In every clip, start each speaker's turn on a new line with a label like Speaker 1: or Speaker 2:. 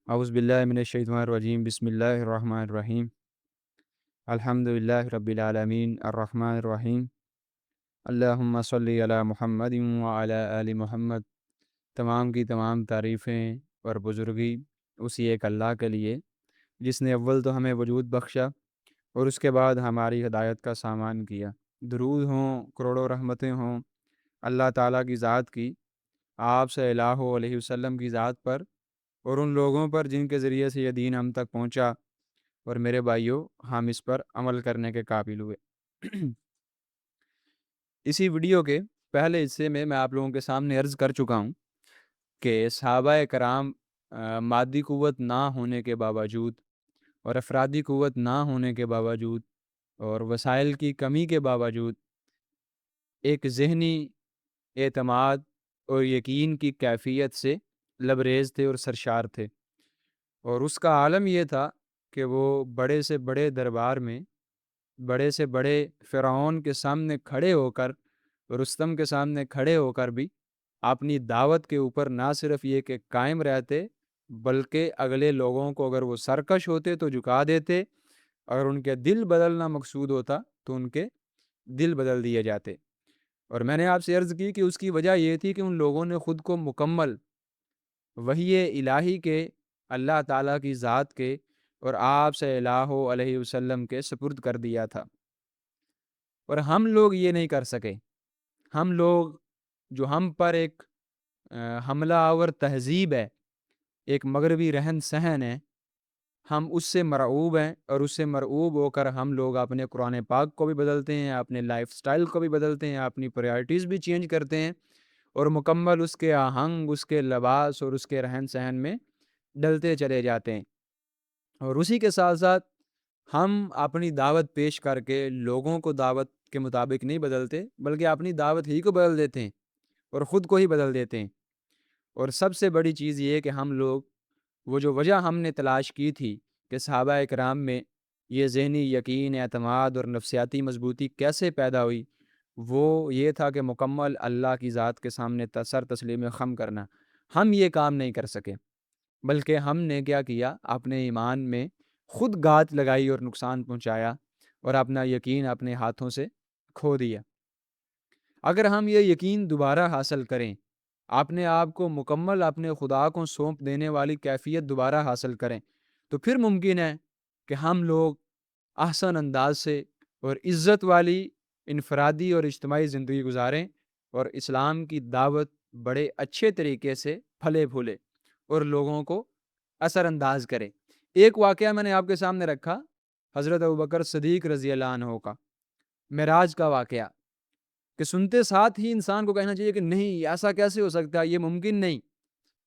Speaker 1: اعوذ باللہ من الشیطان الرجیم بسم اللہ الرحمن الرحیم الحمدللہ رب العالمین الرحمن الرحیم اللہم صلی علی محمد وعلی آل محمد۔ تمام کی تمام تعریفیں اور بزرگی اسی ایک اللہ کے لیے جس نے اول تو ہمیں وجود بخشا اور اس کے بعد ہماری ہدایت کا سامان کیا۔ درود ہوں، کروڑوں رحمتیں ہوں اللہ تعالیٰ کی ذات کی، آپ صلی اللہ علیہ وسلم کی ذات پر اور ان لوگوں پر جن کے ذریعے سے یہ دین ہم تک پہنچا، اور میرے بھائیوں ہم اس پر عمل کرنے کے قابل ہوئے۔ اسی ویڈیو کے پہلے حصے میں آپ لوگوں کے سامنے عرض کر چکا ہوں کہ صحابہ کرام مادی قوت نہ ہونے کے باوجود اور افرادی قوت نہ ہونے کے باوجود اور وسائل کی کمی کے باوجود ایک ذہنی اعتماد اور یقین کی کیفیت سے لبریز تھے اور سرشار تھے، اور اس کا عالم یہ تھا کہ وہ بڑے سے بڑے دربار میں بڑے سے بڑے فرعون کے سامنے کھڑے ہو کر، رستم کے سامنے کھڑے ہو کر بھی اپنی دعوت کے اوپر نہ صرف یہ کہ قائم رہتے، بلکہ اگلے لوگوں کو اگر وہ سرکش ہوتے تو جھکا دیتے، اگر ان کے دل بدلنا مقصود ہوتا تو ان کے دل بدل دیے جاتے۔ اور میں نے آپ سے عرض کی کہ اس کی وجہ یہ تھی کہ ان لوگوں نے خود کو مکمل وحی الہی کے، اللہ تعالیٰ کی ذات کے اور آپ صلی اللہ علیہ وسلم کے سپرد کر دیا تھا، اور ہم لوگ یہ نہیں کر سکے۔ ہم لوگ جو ہم پر ایک حملہ آور تہذیب ہے، ایک مغربی رہن سہن ہے، ہم اس سے مرعوب ہیں، اور اس سے مرعوب ہو کر ہم لوگ اپنے قرآن پاک کو بھی بدلتے ہیں، اپنے لائف سٹائل کو بھی بدلتے ہیں، اپنی پرائرٹیز بھی چینج کرتے ہیں، اور مکمل اس کے آہنگ، اس کے لباس اور اس کے رہن سہن میں ڈلتے چلے جاتے ہیں۔ اور اسی کے ساتھ ساتھ ہم اپنی دعوت پیش کر کے لوگوں کو دعوت کے مطابق نہیں بدلتے، بلکہ اپنی دعوت ہی کو بدل دیتے ہیں اور خود کو ہی بدل دیتے ہیں۔ اور سب سے بڑی چیز یہ ہے کہ ہم لوگ وہ جو وجہ ہم نے تلاش کی تھی کہ صحابہ اکرام میں یہ ذہنی یقین، اعتماد اور نفسیاتی مضبوطی کیسے پیدا ہوئی، وہ یہ تھا کہ مکمل اللہ کی ذات کے سامنے سر تسلیم خم کرنا۔ ہم یہ کام نہیں کر سکے، بلکہ ہم نے کیا کیا، اپنے ایمان میں خود گات لگائی اور نقصان پہنچایا، اور اپنا یقین اپنے ہاتھوں سے کھو دیا۔ اگر ہم یہ یقین دوبارہ حاصل کریں، اپنے آپ کو مکمل اپنے خدا کو سونپ دینے والی کیفیت دوبارہ حاصل کریں، تو پھر ممکن ہے کہ ہم لوگ احسن انداز سے اور عزت والی انفرادی اور اجتماعی زندگی گزاریں، اور اسلام کی دعوت بڑے اچھے طریقے سے پھلے پھولے اور لوگوں کو اثر انداز کرے۔ ایک واقعہ میں نے آپ کے سامنے رکھا، حضرت ابوبکر صدیق رضی اللہ عنہ کا معراج کا واقعہ، کہ سنتے ساتھ ہی انسان کو کہنا چاہیے کہ نہیں، ایسا کیسے ہو سکتا ہے، یہ ممکن نہیں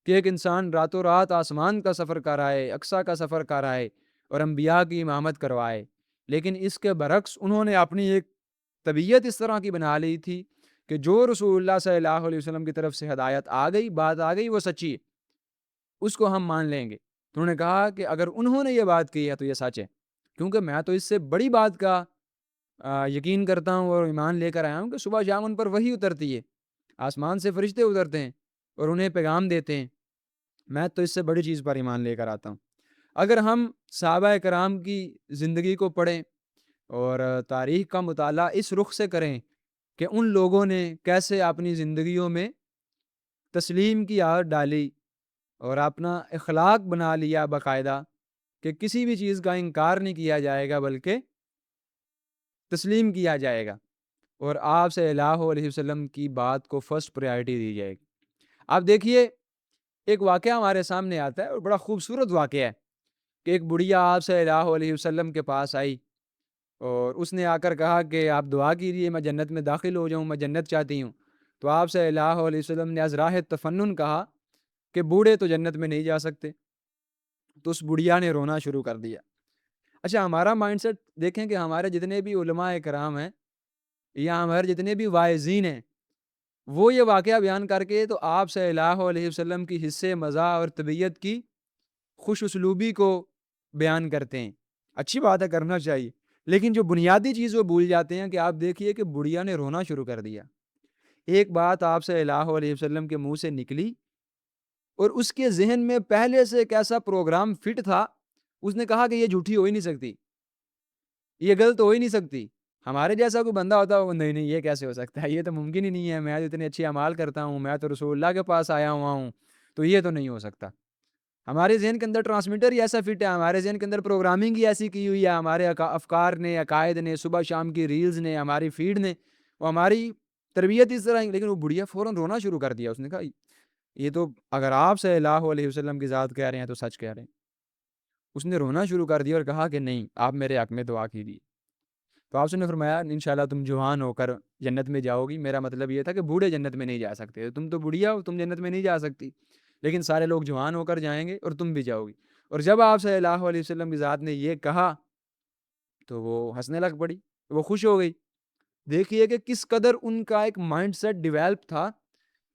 Speaker 1: کہ ایک انسان راتوں رات آسمان کا سفر کرائے، اقصیٰ کا سفر کرائے اور انبیاء کی امامت کروائے۔ لیکن اس کے برعکس انہوں نے اپنی ایک طبیعت اس طرح کی بنا لی تھی کہ جو رسول اللہ صلی اللہ علیہ وسلم کی طرف سے ہدایت آ گئی، بات آ گئی، وہ سچی ہے، اس کو ہم مان لیں گے۔ تو انہوں نے کہا کہ اگر انہوں نے یہ بات کی ہے تو یہ سچ ہے، کیونکہ میں تو اس سے بڑی بات کا یقین کرتا ہوں اور ایمان لے کر آیا ہوں کہ صبح شام ان پر وحی اترتی ہے، آسمان سے فرشتے اترتے ہیں اور انہیں پیغام دیتے ہیں۔ میں تو اس سے بڑی چیز پر ایمان لے کر آتا ہوں۔ اگر ہم صحابہ کرام کی زندگی کو پڑھیں اور تاریخ کا مطالعہ اس رخ سے کریں کہ ان لوگوں نے کیسے اپنی زندگیوں میں تسلیم کی عادت ڈالی اور اپنا اخلاق بنا لیا باقاعدہ کہ کسی بھی چیز کا انکار نہیں کیا جائے گا بلکہ تسلیم کیا جائے گا، اور آپ صلی اللہ علیہ وسلم کی بات کو فرسٹ پریارٹی دی جائے گی۔ آپ دیکھیے، ایک واقعہ ہمارے سامنے آتا ہے اور بڑا خوبصورت واقعہ ہے کہ ایک بڑھیا آپ صلی اللہ علیہ وسلم کے پاس آئی اور اس نے آ کر کہا کہ آپ دعا کیجیے، میں جنت میں داخل ہو جاؤں، میں جنت چاہتی ہوں۔ تو آپ صلی اللہ علیہ وسلم نے از راہ تفنن کہا کہ بوڑھے تو جنت میں نہیں جا سکتے۔ تو اس بڑھیا نے رونا شروع کر دیا۔ اچھا، ہمارا مائنڈ سیٹ دیکھیں کہ ہمارے جتنے بھی علماء کرام ہیں یا ہمارے جتنے بھی واعظین ہیں، وہ یہ واقعہ بیان کر کے تو آپ صلی اللہ علیہ وسلم کی حصے مزاح اور طبیعت کی خوش اسلوبی کو بیان کرتے ہیں۔ اچھی بات ہے، کرنا چاہیے، لیکن جو بنیادی چیز وہ بھول جاتے ہیں کہ آپ دیکھیے کہ بڑھیا نے رونا شروع کر دیا۔ ایک بات آپ صلی اللہ علیہ وسلم کے منہ سے نکلی اور اس کے ذہن میں پہلے سے ایک ایسا پروگرام فٹ تھا، اس نے کہا کہ یہ جھوٹی ہو ہی نہیں سکتی، یہ غلط ہو ہی نہیں سکتی۔ ہمارے جیسا کوئی بندہ ہوتا وہ نہیں یہ کیسے ہو سکتا ہے، یہ تو ممکن ہی نہیں ہے، میں تو اتنے اچھے اعمال کرتا ہوں، میں تو رسول اللہ کے پاس آیا ہوا ہوں، تو یہ تو نہیں ہو سکتا۔ ہمارے ذہن کے اندر ٹرانسمیٹر ہی ایسا فٹ ہے، ہمارے ذہن کے اندر پروگرامنگ ہی ایسی کی ہوئی ہے، ہمارے افکار نے، عقائد نے، صبح شام کی ریلز نے، ہماری فیڈ نے، وہ ہماری تربیت اس طرح۔ لیکن وہ بڑھیا فوراً رونا شروع کر دیا، اس نے کہا یہ تو اگر آپ صلی اللہ علیہ وسلم کی ذات کہہ رہے ہیں تو سچ کہہ رہے ہیں۔ اس نے رونا شروع کر دیا اور کہا کہ نہیں، آپ میرے حق میں دعا کیجیے۔ تو آپ نے فرمایا انشاءاللہ تم جوان ہو کر جنت میں جاؤ گی۔ میرا مطلب یہ تھا کہ بوڑھے جنت میں نہیں جا سکتے، تم تو بڑھیا ہو، تم جنت میں نہیں جا سکتی، لیکن سارے لوگ جوان ہو کر جائیں گے اور تم بھی جاؤ گی۔ اور جب آپ صلی اللہ علیہ وسلم کی ذات نے یہ کہا تو وہ ہنسنے لگ پڑی، وہ خوش ہو گئی۔ دیکھیے کہ کس قدر ان کا ایک مائنڈ سیٹ ڈیویلپ تھا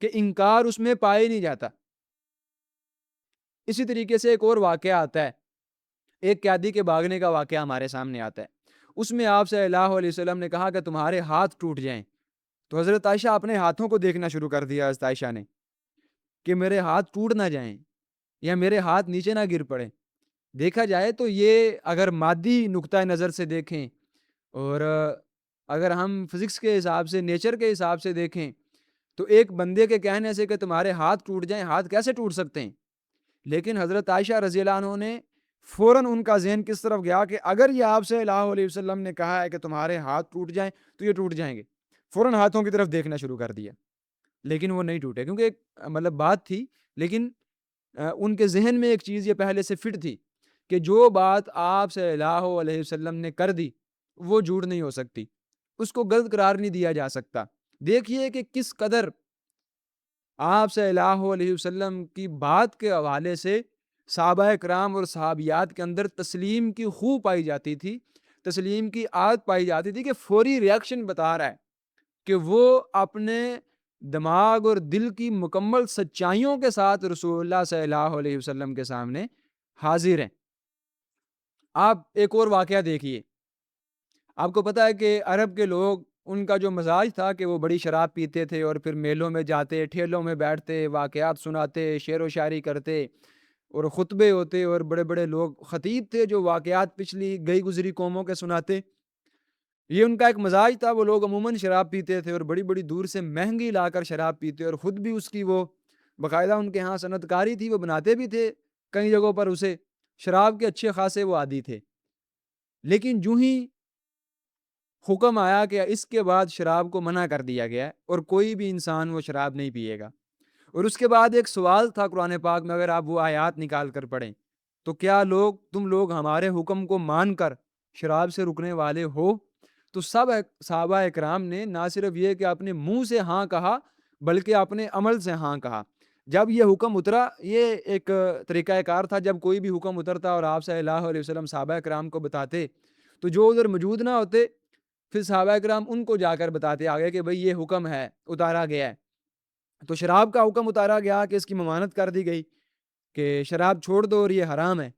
Speaker 1: کہ انکار اس میں پایا ہی نہیں جاتا۔ اسی طریقے سے ایک اور واقعہ آتا ہے، ایک قیدی کے بھاگنے کا واقعہ ہمارے سامنے آتا ہے۔ اس میں آپ صلی اللہ علیہ وسلم نے کہا کہ تمہارے ہاتھ ٹوٹ جائیں، تو حضرت عائشہ اپنے ہاتھوں کو دیکھنا شروع کر دیا، حضرت عائشہ نے، کہ میرے ہاتھ ٹوٹ نہ جائیں یا میرے ہاتھ نیچے نہ گر پڑے۔ دیکھا جائے تو یہ اگر مادی نقطہ نظر سے دیکھیں اور اگر ہم فزکس کے حساب سے، نیچر کے حساب سے دیکھیں تو ایک بندے کے کہنے سے کہ تمہارے ہاتھ ٹوٹ جائیں، ہاتھ کیسے ٹوٹ سکتے ہیں؟ لیکن حضرت عائشہ رضی اللہ عنہ نے فوراً ان کا ذہن کس طرف گیا کہ اگر یہ آپ صلی اللہ علیہ وسلم نے کہا ہے کہ تمہارے ہاتھ ٹوٹ جائیں تو یہ ٹوٹ جائیں گے، فوراً ہاتھوں کی طرف دیکھنا شروع کر دیا، لیکن وہ نہیں ٹوٹے، کیونکہ ایک مطلب بات تھی، لیکن ان کے ذہن میں ایک چیز یہ پہلے سے فٹ تھی کہ جو بات آپ صلی اللہ علیہ وسلم نے کر دی وہ جھوٹ نہیں ہو سکتی، اس کو غلط قرار نہیں دیا جا سکتا۔ دیکھیے کہ کس قدر آپ صلی اللہ علیہ وسلم کی بات کے حوالے سے صحابہ کرام اور صحابیات کے اندر تسلیم کی خو پائی جاتی تھی، تسلیم کی عادت پائی جاتی تھی کہ فوری ریاکشن بتا رہا ہے کہ وہ اپنے دماغ اور دل کی مکمل سچائیوں کے ساتھ رسول اللہ صلی اللہ علیہ وسلم کے سامنے حاضر ہیں۔ آپ ایک اور واقعہ دیکھیے، آپ کو پتہ ہے کہ عرب کے لوگ، ان کا جو مزاج تھا کہ وہ بڑی شراب پیتے تھے اور پھر میلوں میں جاتے، ٹھیلوں میں بیٹھتے، واقعات سناتے، شعر و شاعری کرتے اور خطبے ہوتے، اور بڑے بڑے لوگ خطیب تھے جو واقعات پچھلی گئی گزری قوموں کے سناتے۔ یہ ان کا ایک مزاج تھا، وہ لوگ عموماً شراب پیتے تھے اور بڑی بڑی دور سے مہنگی لا کر شراب پیتے، اور خود بھی اس کی وہ باقاعدہ ان کے ہاں صنعت کاری تھی، وہ بناتے بھی تھے کئی جگہوں پر اسے، شراب کے اچھے خاصے وہ عادی تھے۔ لیکن جو ہی حکم آیا کہ اس کے بعد شراب کو منع کر دیا گیا اور کوئی بھی انسان وہ شراب نہیں پیے گا، اور اس کے بعد ایک سوال تھا قرآن پاک میں، اگر آپ وہ آیات نکال کر پڑھیں تو کیا تم لوگ ہمارے حکم کو مان کر شراب سے رکنے والے ہو؟ تو سب صحابہ اکرام نے نہ صرف یہ کہ اپنے منہ سے ہاں کہا بلکہ اپنے عمل سے ہاں کہا۔ جب یہ حکم اترا، یہ ایک طریقہ کار تھا، جب کوئی بھی حکم اترتا اور آپ صلی اللہ علیہ وسلم صحابہ اکرام کو بتاتے تو جو ادھر موجود نہ ہوتے، پھر صحابہ اکرام ان کو جا کر بتاتے آگے کہ بھئی یہ حکم ہے، اتارا گیا ہے۔ تو شراب کا حکم اتارا گیا کہ اس کی ممانعت کر دی گئی کہ شراب چھوڑ دو اور یہ حرام ہے۔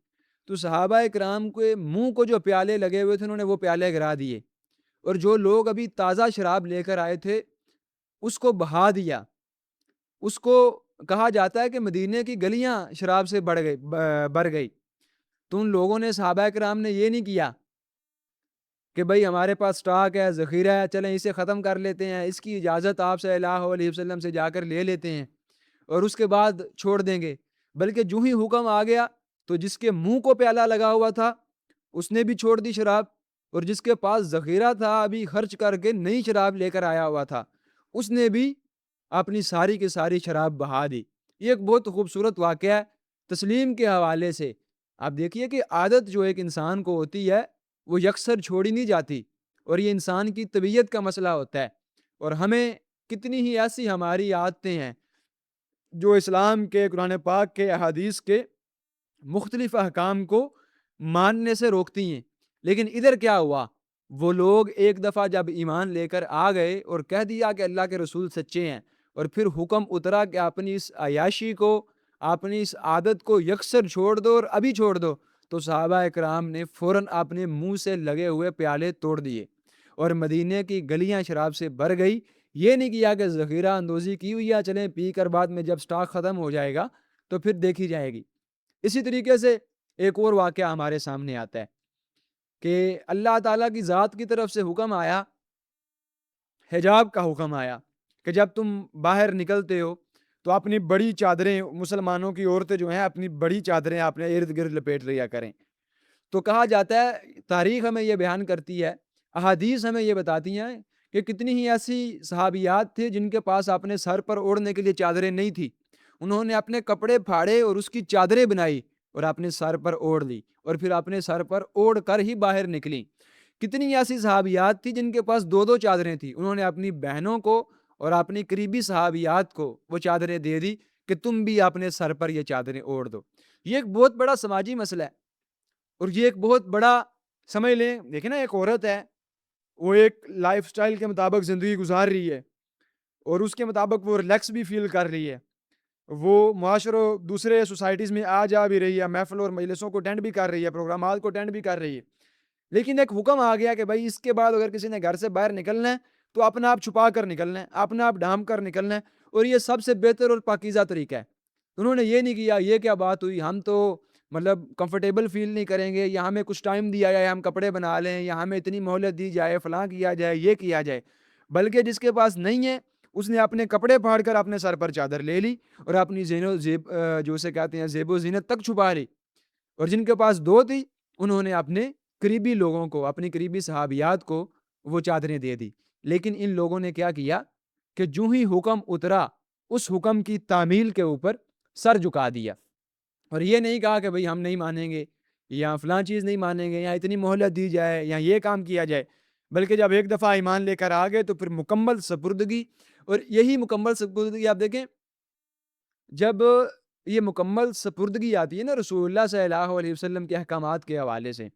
Speaker 1: تو صحابہ اکرام کے منہ کو جو پیالے لگے ہوئے تھے انہوں نے وہ پیالے گرا دیے، اور جو لوگ ابھی تازہ شراب لے کر آئے تھے اس کو بہا دیا۔ اس کو کہا جاتا ہے کہ مدینے کی گلیاں شراب سے بھر گئی۔ تو ان لوگوں نے، صحابہ کرام نے یہ نہیں کیا کہ بھئی ہمارے پاس سٹاک ہے، ذخیرہ ہے، چلیں اسے ختم کر لیتے ہیں، اس کی اجازت آپ صلی اللہ علیہ وسلم سے جا کر لے لیتے ہیں اور اس کے بعد چھوڑ دیں گے، بلکہ جو ہی حکم آ گیا تو جس کے منہ کو پیالہ لگا ہوا تھا اس نے بھی چھوڑ دی شراب، اور جس کے پاس ذخیرہ تھا ابھی خرچ کر کے نئی شراب لے کر آیا ہوا تھا اس نے بھی اپنی ساری کی ساری شراب بہا دی۔ یہ ایک بہت خوبصورت واقعہ ہے تسلیم کے حوالے سے۔ آپ دیکھیے کہ عادت جو ایک انسان کو ہوتی ہے وہ یکسر چھوڑی نہیں جاتی، اور یہ انسان کی طبیعت کا مسئلہ ہوتا ہے، اور ہمیں کتنی ہی ایسی ہماری عادتیں ہیں جو اسلام کے، قرآن پاک کے، احادیث کے مختلف احکام کو ماننے سے روکتی ہیں۔ لیکن ادھر کیا ہوا، وہ لوگ ایک دفعہ جب ایمان لے کر آ گئے اور کہہ دیا کہ اللہ کے رسول سچے ہیں، اور پھر حکم اترا کہ اپنی اس عیاشی کو، اپنی اس عادت کو یکسر چھوڑ دو اور ابھی چھوڑ دو، تو صحابہ اکرام نے فوراً اپنے منہ سے لگے ہوئے پیالے توڑ دیے اور مدینے کی گلیاں شراب سے بھر گئی۔ یہ نہیں کیا کہ ذخیرہ اندوزی کی ہوئی ہے، چلیں پی کر بعد میں جب سٹاک ختم ہو جائے گا تو پھر دیکھی جائے گی۔ اسی طریقے سے ایک اور واقعہ ہمارے سامنے آتا ہے کہ اللہ تعالیٰ کی ذات کی طرف سے حکم آیا، حجاب کا حکم آیا کہ جب تم باہر نکلتے ہو تو اپنی بڑی چادریں، مسلمانوں کی عورتیں جو ہیں اپنی بڑی چادریں اپنے ارد گرد لپیٹ لیا کریں۔ تو کہا جاتا ہے، تاریخ ہمیں یہ بیان کرتی ہے، احادیث ہمیں یہ بتاتی ہیں کہ کتنی ہی ایسی صحابیات تھے جن کے پاس اپنے سر پر اوڑھنے کے لیے چادریں نہیں تھی، انہوں نے اپنے کپڑے پھاڑے اور اس کی چادریں بنائی اور اپنے سر پر اوڑھ لی اور پھر اپنے سر پر اوڑھ کر ہی باہر نکلی۔ کتنی ایسی صحابیات تھی جن کے پاس دو دو چادریں تھیں، انہوں نے اپنی بہنوں کو اور اپنی قریبی صحابیات کو وہ چادریں دے دی کہ تم بھی اپنے سر پر یہ چادریں اوڑھ دو۔ یہ ایک بہت بڑا سماجی مسئلہ ہے اور یہ ایک بہت بڑا، سمجھ لیں، دیکھیں نا، ایک عورت ہے، وہ ایک لائف سٹائل کے مطابق زندگی گزار رہی ہے اور اس کے مطابق وہ ریلیکس بھی فیل کر رہی ہے، وہ معاشروں دوسرے سوسائٹیز میں آ جا بھی رہی ہے، محفل اور مجلسوں کو اٹینڈ بھی کر رہی ہے، پروگرامات کو اٹینڈ بھی کر رہی ہے، لیکن ایک حکم آ گیا کہ بھائی اس کے بعد اگر کسی نے گھر سے باہر نکلنا ہے تو اپنا آپ چھپا کر نکلنا ہے، اپنا آپ ڈھانپ کر نکلنا ہے، اور یہ سب سے بہتر اور پاکیزہ طریقہ ہے۔ انہوں نے یہ نہیں کیا یہ کیا بات ہوئی، ہم تو مطلب کمفرٹیبل فیل نہیں کریں گے، یا ہمیں کچھ ٹائم دیا جائے ہم کپڑے بنا لیں، یا ہمیں اتنی مہلت دی جائے، فلاں کیا جائے، یہ کیا جائے، بلکہ جس کے پاس نہیں ہے اس نے اپنے کپڑے پھاڑ کر اپنے سر پر چادر لے لی اور اپنی زین و زیب جو اسے کہتے ہیں زیب و زینت تک چھپا لی، اور جن کے پاس دو تھی انہوں نے اپنے قریبی لوگوں کو، اپنی قریبی صحابیات کو وہ چادریں دے دی۔ لیکن ان لوگوں نے کیا کیا کہ جو ہی حکم اترا اس حکم کی تعمیل کے اوپر سر جھکا دیا، اور یہ نہیں کہا کہ بھئی ہم نہیں مانیں گے یا فلاں چیز نہیں مانیں گے یا اتنی مہلت دی جائے یا یہ کام کیا جائے، بلکہ جب ایک دفعہ ایمان لے کر آ گئے تو پھر مکمل سپردگی، اور یہی مکمل سپردگی آپ دیکھیں، جب یہ مکمل سپردگی آتی ہے نا رسول اللہ صلی اللہ علیہ وسلم کے احکامات کے حوالے سے،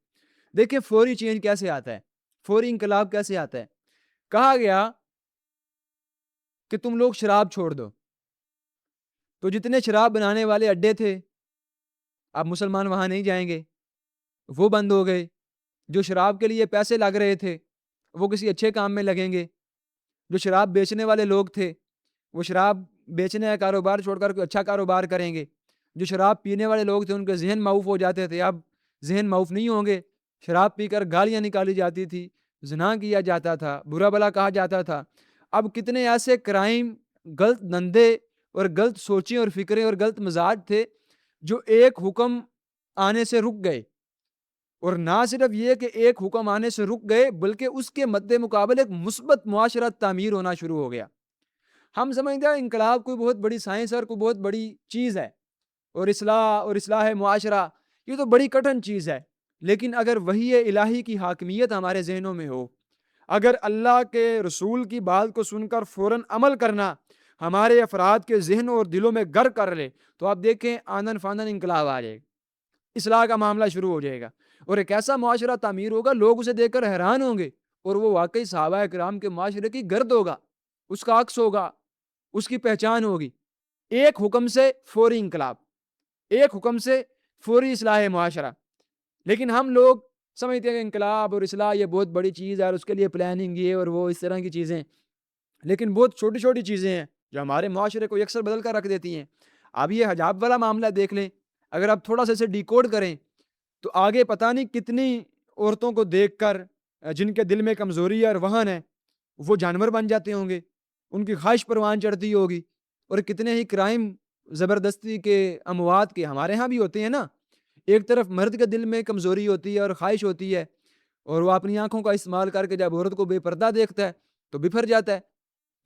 Speaker 1: دیکھیں فوری چینج کیسے آتا ہے، فوری انقلاب کیسے آتا ہے۔ کہا گیا کہ تم لوگ شراب چھوڑ دو، تو جتنے شراب بنانے والے اڈے تھے اب مسلمان وہاں نہیں جائیں گے، وہ بند ہو گئے۔ جو شراب کے لیے پیسے لگ رہے تھے وہ کسی اچھے کام میں لگیں گے، جو شراب بیچنے والے لوگ تھے وہ شراب بیچنے کا کاروبار چھوڑ کر کوئی اچھا کاروبار کریں گے، جو شراب پینے والے لوگ تھے ان کے ذہن معوف ہو جاتے تھے، اب ذہن معوف نہیں ہوں گے، شراب پی کر گالیاں نکالی جاتی تھی، زنا کیا جاتا تھا، برا بھلا کہا جاتا تھا۔ اب کتنے ایسے کرائم، غلط دندے اور غلط سوچیں اور فکریں اور غلط مزاج تھے جو ایک حکم آنے سے رک گئے، اور نہ صرف یہ کہ ایک حکم آنے سے رک گئے بلکہ اس کے مد مقابل ایک مثبت معاشرہ تعمیر ہونا شروع ہو گیا۔ ہم سمجھتے ہیں انقلاب کوئی بہت بڑی سائنس اور کوئی بہت بڑی چیز ہے، اور اصلاح معاشرہ یہ تو بڑی کٹھن چیز ہے، لیکن اگر وحی الہی کی حاکمیت ہمارے ذہنوں میں ہو، اگر اللہ کے رسول کی بات کو سن کر فوراً عمل کرنا ہمارے افراد کے ذہنوں اور دلوں میں گر کر لے، تو آپ دیکھیں آنن فانن انقلاب آ جائے گا، اصلاح کا معاملہ شروع ہو جائے گا، اور ایک ایسا معاشرہ تعمیر ہوگا لوگ اسے دیکھ کر حیران ہوں گے، اور وہ واقعی صحابہ کرام کے معاشرے کی گرد ہوگا، اس کا عکس ہوگا، اس کی پہچان ہوگی۔ ایک حکم سے فوری انقلاب، ایک حکم سے فوری اصلاح معاشرہ، لیکن ہم لوگ سمجھتے ہیں کہ انقلاب اور اصلاح یہ بہت بڑی چیز ہے اور اس کے لیے پلاننگ یہ اور وہ اس طرح کی چیزیں، لیکن بہت چھوٹی چھوٹی چیزیں ہیں جو ہمارے معاشرے کو یکسر بدل کر رکھ دیتی ہیں۔ اب یہ حجاب والا معاملہ دیکھ لیں، اگر آپ تھوڑا سا اسے ڈیکوڈ کریں تو آگے پتہ نہیں کتنی عورتوں کو دیکھ کر جن کے دل میں کمزوری ہے اور وہن ہے وہ جانور بن جاتے ہوں گے، ان کی خواہش پروان چڑھتی ہوگی، اور کتنے ہی کرائم زبردستی کے اموات کے ہمارے ہاں بھی ہوتے ہیں نا۔ ایک طرف مرد کے دل میں کمزوری ہوتی ہے اور خواہش ہوتی ہے، اور وہ اپنی آنکھوں کا استعمال کر کے جب عورت کو بے پردہ دیکھتا ہے تو بفر جاتا ہے۔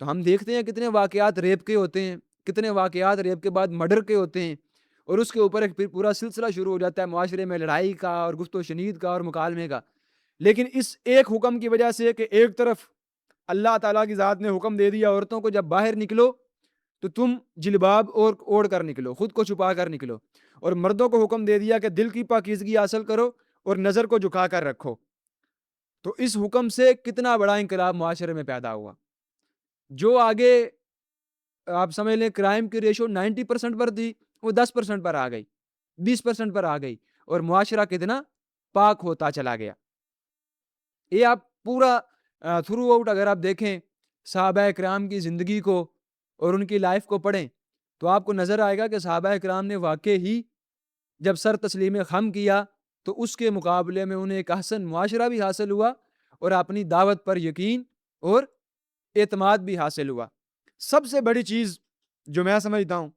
Speaker 1: تو ہم دیکھتے ہیں کتنے واقعات ریپ کے ہوتے ہیں، کتنے واقعات ریپ کے بعد مرڈر کے ہوتے ہیں، اور اس کے اوپر ایک پھر پورا سلسلہ شروع ہو جاتا ہے معاشرے میں لڑائی کا اور گفت و شنید کا اور مکالمے کا۔ لیکن اس ایک حکم کی وجہ سے کہ ایک طرف اللہ تعالیٰ کی ذات نے حکم دے دیا عورتوں کو جب باہر نکلو تو تم جلباب اور اوڑھ کر نکلو، خود کو چھپا کر نکلو، اور مردوں کو حکم دے دیا کہ دل کی پاکیزگی حاصل کرو اور نظر کو جھکا کر رکھو، تو اس حکم سے کتنا بڑا انقلاب معاشرے میں پیدا ہوا، جو آگے آپ سمجھ لیں کرائم کی ریشو 90% پر تھی وہ 10% پر آ گئی، 20% پر آ گئی، اور معاشرہ کتنا پاک ہوتا چلا گیا۔ یہ آپ پورا تھرو آؤٹ اگر آپ دیکھیں صحابہ کرام کی زندگی کو اور ان کی لائف کو پڑھیں تو آپ کو نظر آئے گا کہ صحابہ کرام نے واقع ہی جب سر تسلیم خم کیا تو اس کے مقابلے میں انہیں ایک احسن معاشرہ بھی حاصل ہوا اور اپنی دعوت پر یقین اور اعتماد بھی حاصل ہوا۔ سب سے بڑی چیز جو میں سمجھتا ہوں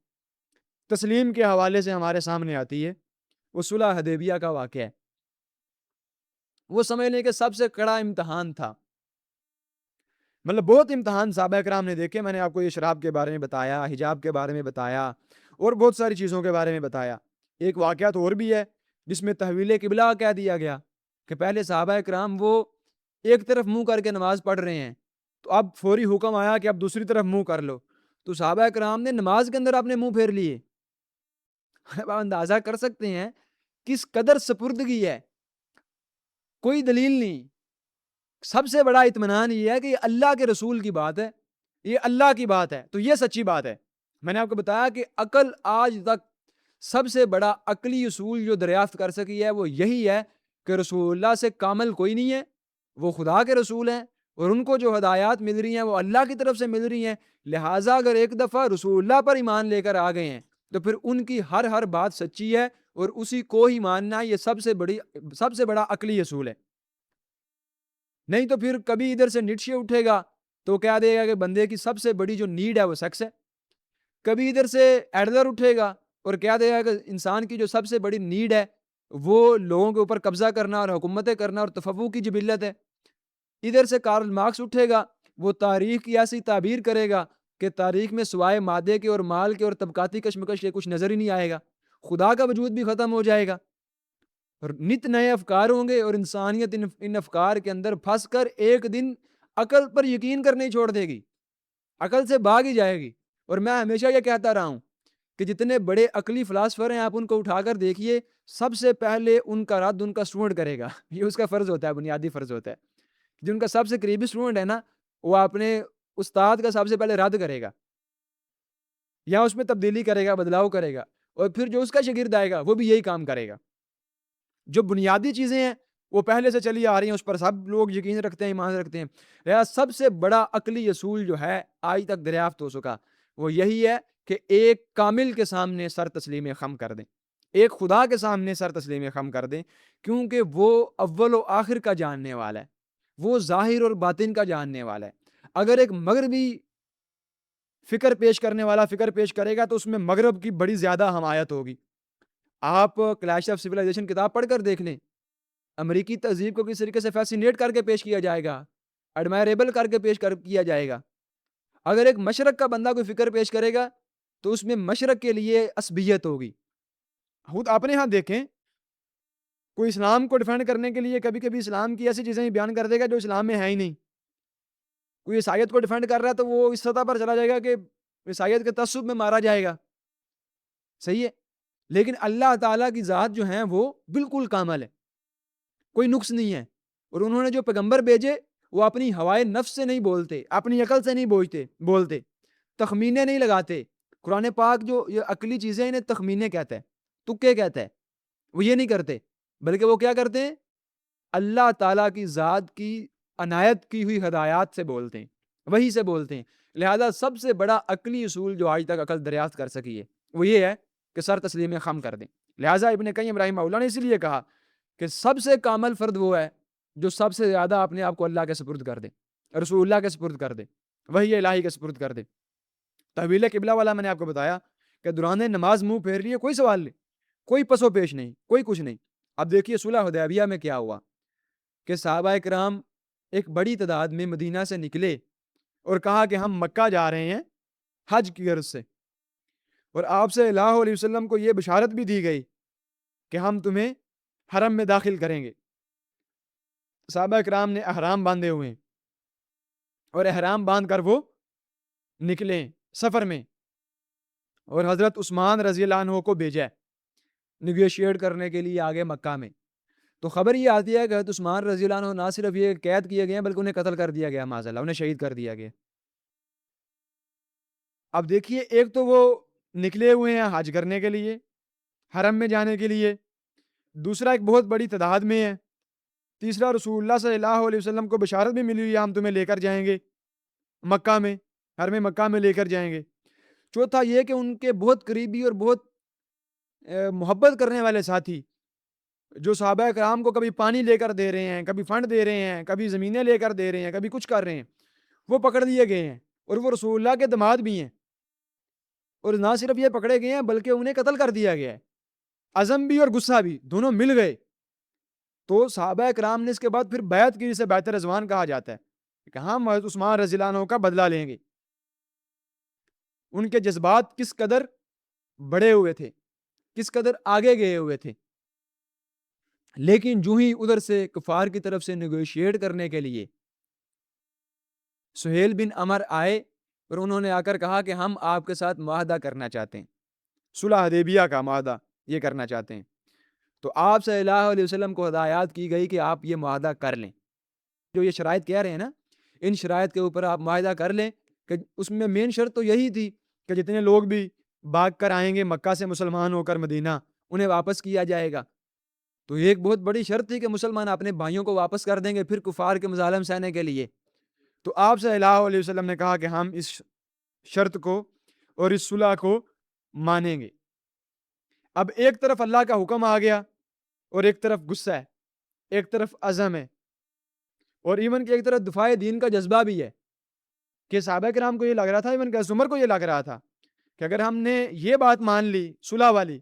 Speaker 1: تسلیم کے حوالے سے ہمارے سامنے آتی ہے وہ صلح حدیبیہ کا واقعہ ہے۔ وہ سمجھ لیں کہ سب سے کڑا امتحان تھا، مطلب بہت امتحان صحابہ کرام نے دیکھے۔ میں نے آپ کو یہ شراب کے بارے میں بتایا، حجاب کے بارے میں بتایا اور بہت ساری چیزوں کے بارے میں بتایا۔ ایک واقعہ تو اور بھی ہے جس میں تحویل قبلہ کہہ دیا گیا کہ پہلے صحابہ کرام وہ ایک طرف منہ کر کے نماز پڑھ رہے ہیں، تو اب فوری حکم آیا کہ اب دوسری طرف منہ کر لو، تو صحابہ کرام نے نماز کے اندر اپنے منہ پھیر لیے۔ اب آپ اندازہ کر سکتے ہیں کس قدر سپردگی ہے، کوئی دلیل نہیں۔ سب سے بڑا اطمینان یہ ہے کہ یہ اللہ کے رسول کی بات ہے، یہ اللہ کی بات ہے، تو یہ سچی بات ہے۔ میں نے آپ کو بتایا کہ عقل آج تک سب سے بڑا عقلی اصول جو دریافت کر سکی ہے وہ یہی ہے کہ رسول اللہ سے کامل کوئی نہیں ہے، وہ خدا کے رسول ہیں اور ان کو جو ہدایات مل رہی ہیں وہ اللہ کی طرف سے مل رہی ہیں، لہٰذا اگر ایک دفعہ رسول اللہ پر ایمان لے کر آ گئے ہیں تو پھر ان کی ہر بات سچی ہے اور اسی کو ہی ماننا یہ سب سے بڑا عقلی اصول ہے۔ نہیں تو پھر کبھی ادھر سے نٹشے اٹھے گا تو کہہ دے گا کہ بندے کی سب سے بڑی جو نیڈ ہے وہ سیکس ہے، کبھی ادھر سے ایڈلر اٹھے گا اور کہہ دے گا کہ انسان کی جو سب سے بڑی نیڈ ہے وہ لوگوں کے اوپر قبضہ کرنا اور حکومتیں کرنا اور تفوق کی جبلت ہے، ادھر سے کارل مارکس اٹھے گا، وہ تاریخ کی ایسی تعبیر کرے گا کہ تاریخ میں سوائے مادے کے اور مال کے اور طبقاتی کشمکش کے کچھ نظر ہی نہیں آئے گا، خدا کا وجود بھی ختم ہو جائے گا اور نت نئے افکار ہوں گے اور انسانیت ان افکار کے اندر پھنس کر ایک دن عقل پر یقین کرنے ہی چھوڑ دے گی، عقل سے بھاگ ہی جائے گی۔ اور میں ہمیشہ یہ کہتا رہا ہوں کہ جتنے بڑے عقلی فلاسفر ہیں آپ ان کو اٹھا کر دیکھیے، سب سے پہلے ان کا رد ان کا اسٹوڈنٹ کرے گا، یہ اس کا فرض ہوتا ہے، بنیادی فرض ہوتا ہے۔ جن کا سب سے قریبی اسٹوڈنٹ ہے نا وہ اپنے استاد کا سب سے پہلے رد کرے گا یا اس میں تبدیلی کرے گا، بدلاؤ کرے گا، اور پھر جو اس کا شاگرد آئے گا وہ بھی یہی کام کرے گا۔ جو بنیادی چیزیں ہیں وہ پہلے سے چلی آ رہی ہیں، اس پر سب لوگ یقین رکھتے ہیں، ایمان رکھتے ہیں، لہٰذا سب سے بڑا عقلی اصول جو ہے آج تک دریافت ہو سکا وہ یہی ہے کہ ایک کامل کے سامنے سر تسلیم خم کر دیں، ایک خدا کے سامنے سر تسلیم خم کر دیں، کیونکہ وہ اول و آخر کا جاننے والا ہے، وہ ظاہر اور باطن کا جاننے والا ہے۔ اگر ایک مغربی فکر پیش کرنے والا فکر پیش کرے گا تو اس میں مغرب کی بڑی زیادہ حمایت ہوگی۔ آپ کلیش آف سویلائزیشن کتاب پڑھ کر دیکھ لیں، امریکی تہذیب کو کس طریقے سے فیسینیٹ کر کے پیش کیا جائے گا، ایڈمائریبل کر کے کیا جائے گا۔ اگر ایک مشرق کا بندہ کوئی فکر پیش کرے گا تو اس میں مشرق کے لیے عصبیت ہوگی۔ خود اپنے ہاں دیکھیں، کوئی اسلام کو ڈیفینڈ کرنے کے لیے کبھی کبھی اسلام کی ایسی چیزیں بیان کر دے گا جو اسلام میں ہے ہی نہیں۔ کوئی عیسائیت کو ڈیفینڈ کر رہا ہے تو وہ اس سطح پر چلا جائے گا کہ عیسائیت کے تعصب میں مارا جائے گا، صحیح ہے، لیکن اللہ تعالیٰ کی ذات جو ہیں وہ بالکل کامل ہے، کوئی نقص نہیں ہے، اور انہوں نے جو پیغمبر بھیجے وہ اپنی ہوائے نفس سے نہیں بولتے، اپنی عقل سے نہیں بولتے، تخمینے نہیں لگاتے۔ قرآن پاک جو یہ عقلی چیزیں انہیں تخمینے کہتا ہے، تکے کہتا ہے، وہ یہ نہیں کرتے، بلکہ وہ کیا کرتے ہیں؟ اللہ تعالیٰ کی ذات کی عنایت کی ہوئی ہدایات سے بولتے ہیں، وہی سے بولتے ہیں۔ لہذا سب سے بڑا عقلی اصول جو آج تک عقل دریافت کر سکی ہے وہ یہ ہے کہ سر تسلیم خم کر دیں۔ لہٰذا ابن قیم رحمہ اللہ نے اس لیے کہا کہ سب سے کامل فرد وہ ہے جو سب سے زیادہ اپنے آپ کو اللہ کے سپرد کر دے، رسول اللہ کے سپرد کر دے، وہی الہی کے سپرد کر دے۔ تحویل قبلہ والا میں نے آپ کو بتایا کہ دوران نماز منہ پھیر لیے، کوئی سوال نہیں، کوئی پس و پیش نہیں، کوئی کچھ نہیں۔ اب دیکھیے صلح حدیبیہ میں کیا ہوا کہ صحابہ کرام ایک بڑی تعداد میں مدینہ سے نکلے اور کہا کہ ہم مکہ جا رہے ہیں حج کی غرض سے، اور آپ صلی اللہ علیہ وسلم کو یہ بشارت بھی دی گئی کہ ہم تمہیں حرم میں داخل کریں گے۔ صحابہ کرام نے احرام باندھے ہوئے ہیں اور احرام باندھ کر وہ نکلے سفر میں، اور حضرت عثمان رضی اللہ عنہ کو بھیجا نیگوشیٹ کرنے کے لیے آگے مکہ میں۔ تو خبر یہ آتی ہے کہ حضرت عثمان رضی اللہ عنہ نہ صرف یہ قید کیے گئے ہیں بلکہ انہیں قتل کر دیا گیا، معاذ اللہ انہیں شہید کر دیا گیا۔ اب دیکھیے، ایک تو وہ نکلے ہوئے ہیں حج کرنے کے لیے، حرم میں جانے کے لیے، دوسرا ایک بہت بڑی تعداد میں ہے، تیسرا رسول اللہ صلی اللہ علیہ وسلم کو بشارت بھی ملی ہوئی ہے ہم تمہیں لے کر جائیں گے مکہ میں، حرم مکہ میں لے کر جائیں گے۔ چوتھا یہ کہ ان کے بہت قریبی اور بہت محبت کرنے والے ساتھی جو صحابہ کرام کو کبھی پانی لے کر دے رہے ہیں، کبھی فنڈ دے رہے ہیں، کبھی زمینیں لے کر دے رہے ہیں، کبھی کچھ کر رہے ہیں، وہ پکڑ لیے گئے ہیں اور وہ رسول اللہ کے داماد بھی ہیں، اور نہ صرف یہ پکڑے گئے ہیں بلکہ انہیں قتل کر دیا گیا ہے۔ عزم بھی اور غصہ بھی دونوں مل گئے۔ تو صحابہ کرام نے اس کے بعد پھر بیعت کی، جسے بیعت رضوان کہا جاتا ہے کہ ہم حضرت عثمان رضی اللہ عنہ کا بدلہ لیں گے۔ ان کے جذبات کس قدر بڑے ہوئے تھے، کس قدر آگے گئے ہوئے تھے، لیکن جو ہی ادھر سے کفار کی طرف سے نیگوشیٹ کرنے کے لیے سہیل بن عمر آئے اور انہوں نے آ کر کہا کہ ہم آپ کے ساتھ معاہدہ کرنا چاہتے ہیں، صلح حدیبیہ کا معاہدہ یہ کرنا چاہتے ہیں، تو آپ صلی اللہ علیہ وسلم کو ہدایات کی گئی کہ آپ یہ معاہدہ کر لیں۔ جو یہ شرائط کہہ رہے ہیں نا، ان شرائط کے اوپر آپ معاہدہ کر لیں، کہ اس میں مین شرط تو یہی تھی کہ جتنے لوگ بھی بھاگ کر آئیں گے مکہ سے مسلمان ہو کر مدینہ، انہیں واپس کیا جائے گا۔ تو یہ ایک بہت بڑی شرط تھی کہ مسلمان اپنے بھائیوں کو واپس کر دیں گے پھر کفار کے مظالم سہنے کے لیے۔ تو آپ صلی اللہ علیہ وسلم نے کہا کہ ہم اس شرط کو اور اس صلح کو مانیں گے۔ اب ایک طرف اللہ کا حکم آ گیا اور ایک طرف غصہ ہے، ایک طرف عزم ہے، اور ایون کہ ایک طرف دفاع دین کا جذبہ بھی ہے کہ صحابہ کرام کو یہ لگ رہا تھا، ایون کہ عمر کو یہ لگ رہا تھا کہ اگر ہم نے یہ بات مان لی صلح والی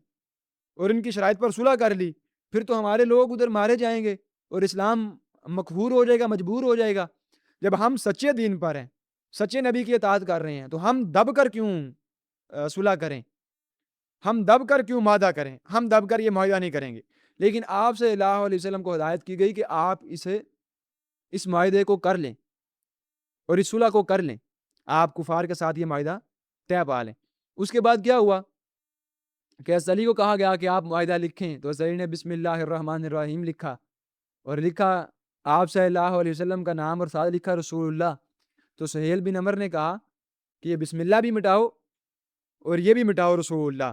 Speaker 1: اور ان کی شرائط پر صلح کر لی، پھر تو ہمارے لوگ ادھر مارے جائیں گے اور اسلام مقہور ہو جائے گا، مجبور ہو جائے گا۔ جب ہم سچے دین پر ہیں، سچے نبی کی اطاعت کر رہے ہیں، تو ہم دب کر کیوں صلح کریں، ہم دب کر کیوں معاہدہ کریں، ہم دب کر یہ معاہدہ نہیں کریں گے۔ لیکن آپ صلی اللہ علیہ وسلم کو ہدایت کی گئی کہ آپ اس معاہدے کو کر لیں اور اس صلح کو کر لیں، آپ کفار کے ساتھ یہ معاہدہ طے پا لیں۔ اس کے بعد کیا ہوا کہ حضرت علی کو کہا گیا کہ آپ معاہدہ لکھیں، تو حضرت علی نے بسم اللہ الرحمن الرحیم لکھا، اور لکھا آپ صلی اللہ علیہ وسلم کا نام اور ساتھ لکھا رسول اللہ۔ تو سہیل بن عمر نے کہا کہ یہ بسم اللہ بھی مٹاؤ اور یہ بھی مٹاؤ رسول اللہ۔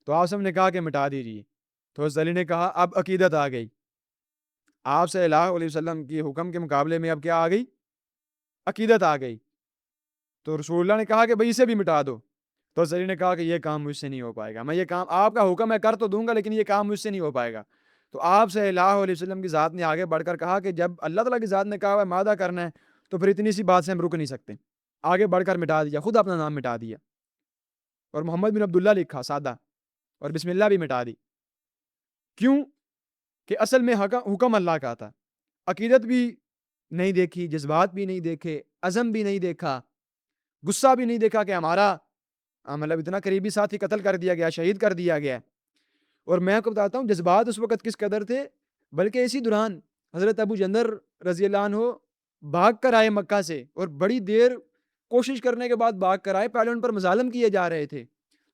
Speaker 1: تو آپ سب نے کہا کہ مٹا دیجیے۔ تو حضرت علی نے کہا اب عقیدت آ گئی، آپ صلی اللہ علیہ وسلم کی حکم کے مقابلے میں اب کیا آ گئی، عقیدت آ گئی۔ تو رسول اللہ نے کہا کہ بھائی اسے بھی مٹا دو۔ تو حضرت علی نے کہا کہ یہ کام مجھ سے نہیں ہو پائے گا، میں یہ کام آپ کا حکم ہے کر تو دوں گا لیکن یہ کام مجھ سے نہیں ہو پائے گا۔ تو آپ صلی اللہ علیہ وسلم کی ذات نے آگے بڑھ کر کہا کہ جب اللہ تعالیٰ کی ذات نے کہا ہے معاہدہ کرنا ہے تو پھر اتنی سی بات سے ہم رک نہیں سکتے۔ آگے بڑھ کر مٹا دیا، خود اپنا نام مٹا دیا اور محمد بن عبداللہ لکھا سادہ، اور بسم اللہ بھی مٹا دی۔ کیوں کہ اصل میں حکم اللہ کا تھا، عقیدت بھی نہیں دیکھی، جذبات بھی نہیں دیکھے، عزم بھی نہیں دیکھا، غصہ بھی نہیں دیکھا کہ ہمارا مطلب اتنا قریبی ساتھی قتل کر دیا گیا، شہید کر دیا گیا۔ اور میں آپ کو بتاتا ہوں جذبات اس وقت کس قدر تھے، بلکہ اسی دوران حضرت ابو جندر رضی اللہ عنہ بھاگ کر آئے مکہ سے، اور بڑی دیر کوشش کرنے کے بعد بھاگ کر آئے، پہلے ان پر مظالم کیے جا رہے تھے۔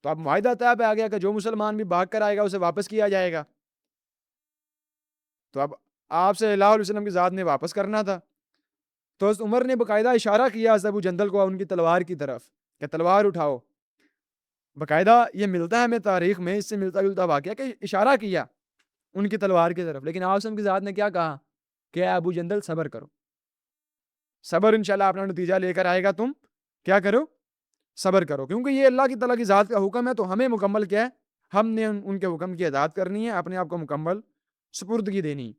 Speaker 1: تو اب معاہدہ طے پہ آ گیا کہ جو مسلمان بھی بھاگ کر آئے گا اسے واپس کیا جائے گا۔ تو اب آپ صلی اللہ علیہ وسلم کی ذات نے واپس کرنا تھا، تو حضرت عمر نے باقاعدہ اشارہ کیا حضرت ابو جندل کو ان کی تلوار کی طرف کہ تلوار اٹھاؤ۔ باقاعدہ یہ ملتا ہے ہمیں تاریخ میں اس سے ملتا جلتا واقعہ کہ اشارہ کیا ان کی تلوار کی طرف، لیکن آپ وسلم کی ذات نے کیا کہا کہ اے ابو جندل صبر کرو، صبر انشاءاللہ اپنا نتیجہ لے کر آئے گا، تم کیا کرو، صبر کرو، کیونکہ یہ اللہ کی تعالیٰ کی ذات کا حکم ہے، تو ہمیں مکمل کیا ہے، ہم نے ان کے حکم کی اطاعت کرنی ہے، اپنے آپ کو مکمل سپردگی دینی۔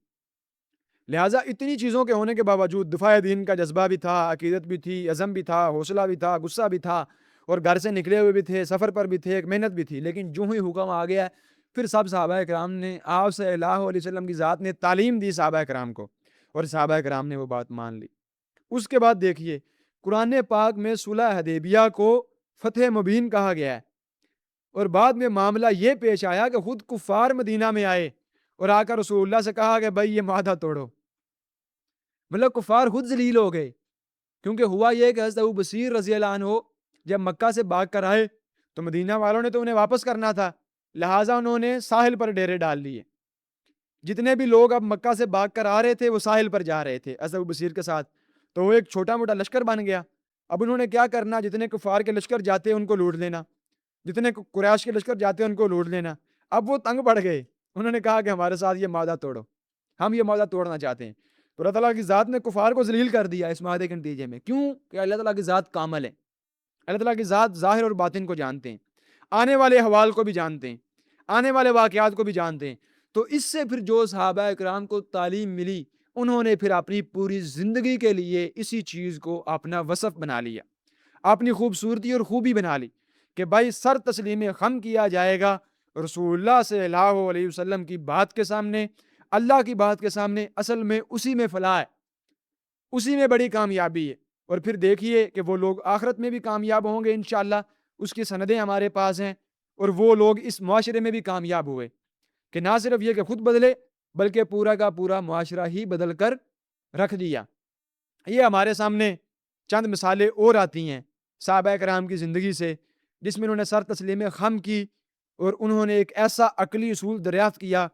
Speaker 1: لہٰذا اتنی چیزوں کے ہونے کے باوجود دفاع دین کا جذبہ بھی تھا، عقیدت بھی تھی، عزم بھی تھا، حوصلہ بھی تھا، غصہ بھی تھا، اور گھر سے نکلے ہوئے بھی تھے، سفر پر بھی تھے، ایک محنت بھی تھی، لیکن جو ہی حکم آ گیا پھر سب صحابہ کرام نے، آپ صلی اللہ علیہ وسلم کی ذات نے تعلیم دی صحابہ کرام کو، اور صحابہ کرام نے وہ بات مان لی۔ اس کے بعد دیکھیے قرآن پاک میں صلح حدیبیہ کو فتح مبین کہا گیا ہے، اور بعد میں معاملہ یہ پیش آیا کہ خود کفار مدینہ میں آئے اور آ کر رسول اللہ سے کہا کہ بھائی یہ معاہدہ توڑو، مطلب کفار خود ذلیل ہو گئے، کیونکہ ہوا یہ کہ حضرت ابو بصیر رضی اللہ عنہ جب مکہ سے بھاگ کر آئے تو مدینہ والوں نے تو انہیں واپس کرنا تھا، لہٰذا انہوں نے ساحل پر ڈیرے ڈال لیے۔ جتنے بھی لوگ اب مکہ سے بھاگ کر آ رہے تھے وہ ساحل پر جا رہے تھے حضرت ابو بصیر کے ساتھ، تو وہ ایک چھوٹا موٹا لشکر بن گیا۔ اب انہوں نے کیا کرنا، جتنے کفار کے لشکر جاتے ان کو لوٹ لینا، جتنے قریش کے لشکر جاتے ان کو لوٹ لینا۔ اب وہ تنگ پڑ گئے، انہوں نے کہا کہ ہمارے ساتھ یہ معاہدہ توڑو، ہم یہ معاہدہ توڑنا چاہتے ہیں۔ تو اللہ تعالیٰ کی ذات نے کفار کو ذلیل کر دیا اس معاہدے کے نتیجے میں، کیوں کہ اللہ تعالیٰ کی ذات کامل ہے، اللہ تعالیٰ کی ذات ظاہر اور باطن کو جانتے ہیں، آنے والے احوال کو بھی جانتے ہیں، آنے والے واقعات کو بھی جانتے ہیں۔ تو اس سے پھر جو صحابہ کرام کو تعلیم ملی، انہوں نے پھر اپنی پوری زندگی کے لیے اسی چیز کو اپنا وصف بنا لیا، اپنی خوبصورتی اور خوبی بنا لی کہ بھائی سر تسلیم خم کیا جائے گا رسول اللہ صلی اللہ علیہ وسلم کی بات کے سامنے، اللہ کی بات کے سامنے، اصل میں اسی میں فلاح ہے، اسی میں بڑی کامیابی ہے۔ اور پھر دیکھیے کہ وہ لوگ آخرت میں بھی کامیاب ہوں گے انشاءاللہ، اس کی سندیں ہمارے پاس ہیں، اور وہ لوگ اس معاشرے میں بھی کامیاب ہوئے کہ نہ صرف یہ کہ خود بدلے بلکہ پورا کا پورا معاشرہ ہی بدل کر رکھ دیا۔ یہ ہمارے سامنے چند مثالیں اور آتی ہیں صحابہ کرام کی زندگی سے، جس میں انہوں نے سر تسلیم خم کی اور انہوں نے ایک ایسا عقلی اصول دریافت کیا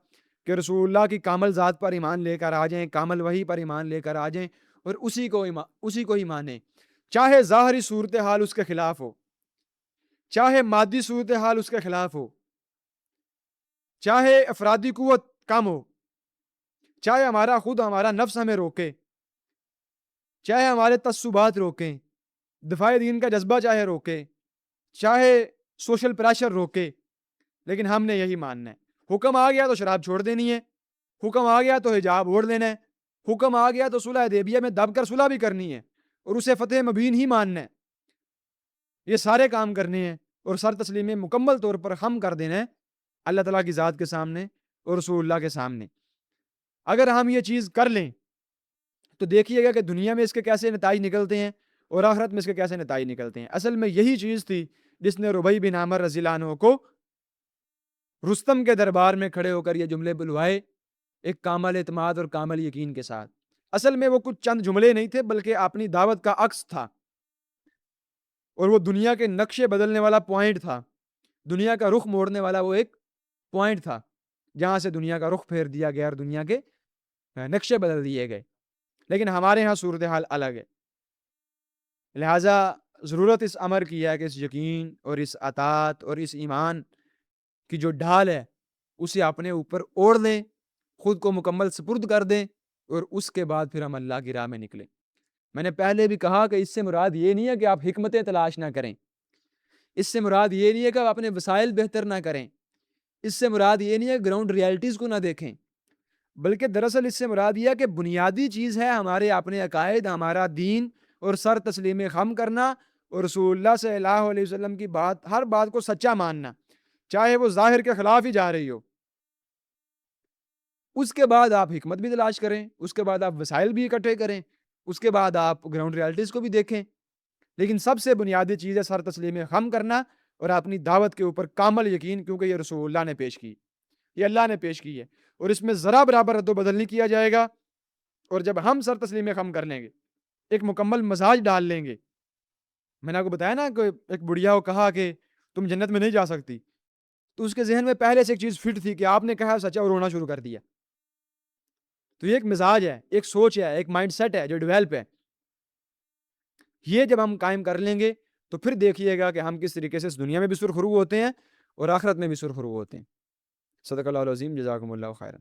Speaker 1: کہ رسول اللہ کی کامل ذات پر ایمان لے کر آ جائیں، کامل وحی پر ایمان لے کر آ جائیں اور اسی کو ہی مانیں، چاہے ظاہری صورتحال اس کے خلاف ہو، چاہے مادی صورتحال اس کے خلاف ہو، چاہے افرادی قوت کم ہو، چاہے ہمارا نفس ہمیں روکے، چاہے ہمارے تعصبات روکیں، دفاع دین کا جذبہ چاہے روکے، چاہے سوشل پریشر روکے، لیکن ہم نے یہی ماننا ہے۔ حکم آ گیا تو شراب چھوڑ دینی ہے، حکم آ گیا تو حجاب اوڑھ لینا ہے، حکم آ گیا تو صلح حدیبیہ میں دب کر صلح بھی کرنی ہے اور اسے فتح مبین ہی ماننا ہے۔ یہ سارے کام کرنے ہیں اور سر تسلیم مکمل طور پر خم کر دینا ہے اللہ تعالیٰ کی ذات کے سامنے اور رسول اللہ کے سامنے۔ اگر ہم یہ چیز کر لیں تو دیکھیے گا کہ دنیا میں اس کے کیسے نتائج نکلتے ہیں اور آخرت میں اس کے کیسے نتائج نکلتے ہیں۔ اصل میں یہی چیز تھی جس نے ربیع بن عامر رضی اللہ عنہ کو رستم کے دربار میں کھڑے ہو کر یہ جملے بلوائے ایک کامل اعتماد اور کامل یقین کے ساتھ۔ اصل میں وہ کچھ چند جملے نہیں تھے بلکہ اپنی دعوت کا عکس تھا، اور وہ دنیا کے نقشے بدلنے والا پوائنٹ تھا، دنیا کا رخ موڑنے والا وہ ایک پوائنٹ تھا جہاں سے دنیا کا رخ پھیر دیا گیا اور دنیا کے نقشے بدل دیے گئے۔ لیکن ہمارے ہاں صورتحال الگ ہے، لہٰذا ضرورت اس امر کی ہے کہ اس یقین اور اس اطاعت اور اس ایمان کی جو ڈھال ہے اسے اپنے اوپر اوڑھ لیں، خود کو مکمل سپرد کر دیں اور اس کے بعد پھر ہم اللہ کی راہ میں نکلیں۔ میں نے پہلے بھی کہا کہ اس سے مراد یہ نہیں ہے کہ آپ حکمتیں تلاش نہ کریں، اس سے مراد یہ نہیں ہے کہ آپ اپنے وسائل بہتر نہ کریں، اس سے مراد یہ نہیں ہے گراؤنڈ ریالٹیز کو نہ دیکھیں، بلکہ دراصل اس سے مراد یہ ہے کہ بنیادی چیز ہے ہمارے اپنے عقائد، ہمارا دین اور سر تسلیم خم کرنا اور رسول اللہ صلی اللہ علیہ وسلم کی بات، ہر بات کو سچا ماننا، چاہے وہ ظاہر کے خلاف ہی جا رہی ہو۔ اس کے بعد آپ حکمت بھی تلاش کریں، اس کے بعد آپ وسائل بھی اکٹھے کریں، اس کے بعد آپ گراؤنڈ ریالٹیز کو بھی دیکھیں، لیکن سب سے بنیادی چیز ہے سر تسلیم خم کرنا اور اپنی دعوت کے اوپر کامل یقین، کیونکہ یہ رسول اللہ نے پیش کی، یہ اللہ نے پیش کی ہے، اور اس میں ذرا برابر رد و بدل نہیں کیا جائے گا۔ اور جب ہم سر تسلیم خم کر لیں گے، ایک مکمل مزاج ڈال لیں گے، میں نے آپ کو بتایا نا کہ ایک بڑھیا کو کہا کہ تم جنت میں نہیں جا سکتی، تو اس کے ذہن میں پہلے سے ایک چیز فٹ تھی کہ آپ نے کہا سچا اور رونا شروع کر دیا۔ تو یہ ایک مزاج ہے، ایک سوچ ہے، ایک مائنڈ سیٹ ہے جو ڈیولپ ہے۔ یہ جب ہم قائم کر لیں گے تو پھر دیکھیے گا کہ ہم کس طریقے سے اس دنیا میں بھی سرخرو ہوتے ہیں اور آخرت میں بھی سرخرو ہوتے ہیں۔ صدق اللہ العظیم، جزاکم اللہ خیرا۔